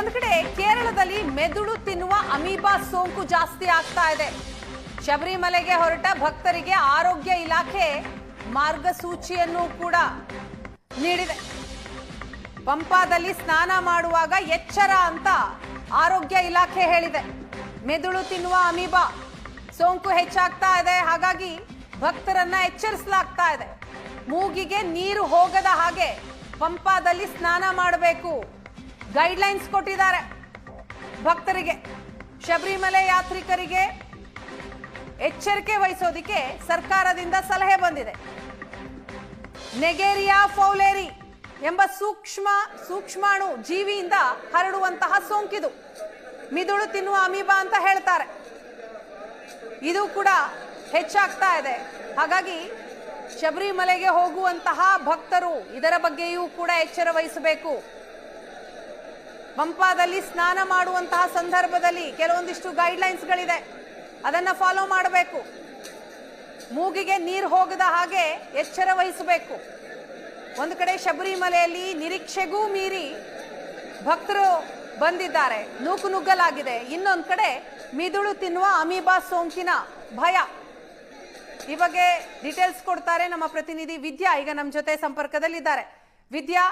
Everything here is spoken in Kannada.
ಒಂದು ಕಡೆ ಕೇರಳದಲ್ಲಿ ಮೆದುಳು ತಿನ್ನುವ ಅಮೀಬಾ ಸೋಂಕು ಜಾಸ್ತಿ ಆಗ್ತಾ ಇದೆ. ಶಬರಿಮಲೆಗೆ ಹೊರಟ ಭಕ್ತರಿಗೆ ಆರೋಗ್ಯ ಇಲಾಖೆ ಮಾರ್ಗಸೂಚಿಯನ್ನು ಕೂಡ ನೀಡಿದೆ. ಪಂಪಾದಲ್ಲಿ ಸ್ನಾನ ಮಾಡುವಾಗ ಎಚ್ಚರ ಅಂತ ಆರೋಗ್ಯ ಇಲಾಖೆ ಹೇಳಿದೆ. ಮೆದುಳು ತಿನ್ನುವ ಅಮೀಬಾ ಸೋಂಕು ಹೆಚ್ಚಾಗ್ತಾ ಇದೆ, ಹಾಗಾಗಿ ಭಕ್ತರನ್ನ ಎಚ್ಚರಿಸಲಾಗ್ತಾ ಇದೆ. ಮೂಗಿಗೆ ನೀರು ಹೋಗದ ಹಾಗೆ ಪಂಪಾದಲ್ಲಿ ಸ್ನಾನ ಮಾಡಬೇಕು, ಗೈಡ್ಲೈನ್ಸ್ ಕೊಟ್ಟಿದ್ದಾರೆ ಭಕ್ತರಿಗೆ. ಶಬರಿಮಲೆ ಯಾತ್ರಿಕರಿಗೆ ಎಚ್ಚರಿಕೆ ವಹಿಸೋದಿಕ್ಕೆ ಸರ್ಕಾರದಿಂದ ಸಲಹೆ ಬಂದಿದೆ. ನೆಗೇರಿಯಾ ಫೌಲೇರಿ ಎಂಬ ಸೂಕ್ಷ್ಮಾಣು ಜೀವಿಯಿಂದ ಹರಡುವಂತಹ ಸೋಂಕಿದು. ಮಿದುಳು ತಿನ್ನುವ ಅಮೀಬಾ ಅಂತ ಹೇಳ್ತಾರೆ. ಇದು ಕೂಡ ಹೆಚ್ಚಾಗ್ತಾ ಇದೆ. ಹಾಗಾಗಿ ಶಬರಿಮಲೆಗೆ ಹೋಗುವಂತಹ ಭಕ್ತರು ಇದರ ಬಗ್ಗೆಯೂ ಕೂಡ ಎಚ್ಚರ ವಹಿಸಬೇಕು. ಪಂಪಾದಲ್ಲಿ ಸ್ನಾನ ಮಾಡುವಂತಹ ಸಂದರ್ಭದಲ್ಲಿ ಕೆಲವೊಂದಿಷ್ಟು ಗೈಡ್ಲೈನ್ಸ್ಗಳಿದೆ, ಅದನ್ನ ಫಾಲೋ ಮಾಡಬೇಕು. ಮೂಗಿಗೆ ನೀರು ಹೋಗದ ಹಾಗೆ ಎಚ್ಚರ ವಹಿಸಬೇಕು. ಒಂದು ಕಡೆ ಶಬರಿಮಲೆಯಲ್ಲಿ ನಿರೀಕ್ಷೆಗೂ ಮೀರಿ ಭಕ್ತರು ಬಂದಿದ್ದಾರೆ, ನೂಕುನುಗ್ಗಲಾಗಿದೆ. ಇನ್ನೊಂದು ಕಡೆ ಮಿದುಳು ತಿನ್ನುವ ಅಮೀಬಾ ಸೋಂಕಿನ ಭಯ. ಈ ಬಗ್ಗೆ ಡೀಟೇಲ್ಸ್ ಕೊಡ್ತಾರೆ ನಮ್ಮ ಪ್ರತಿನಿಧಿ ವಿದ್ಯಾ. ಈಗ ನಮ್ಮ ಜೊತೆ ಸಂಪರ್ಕದಲ್ಲಿದ್ದಾರೆ. ವಿದ್ಯಾ,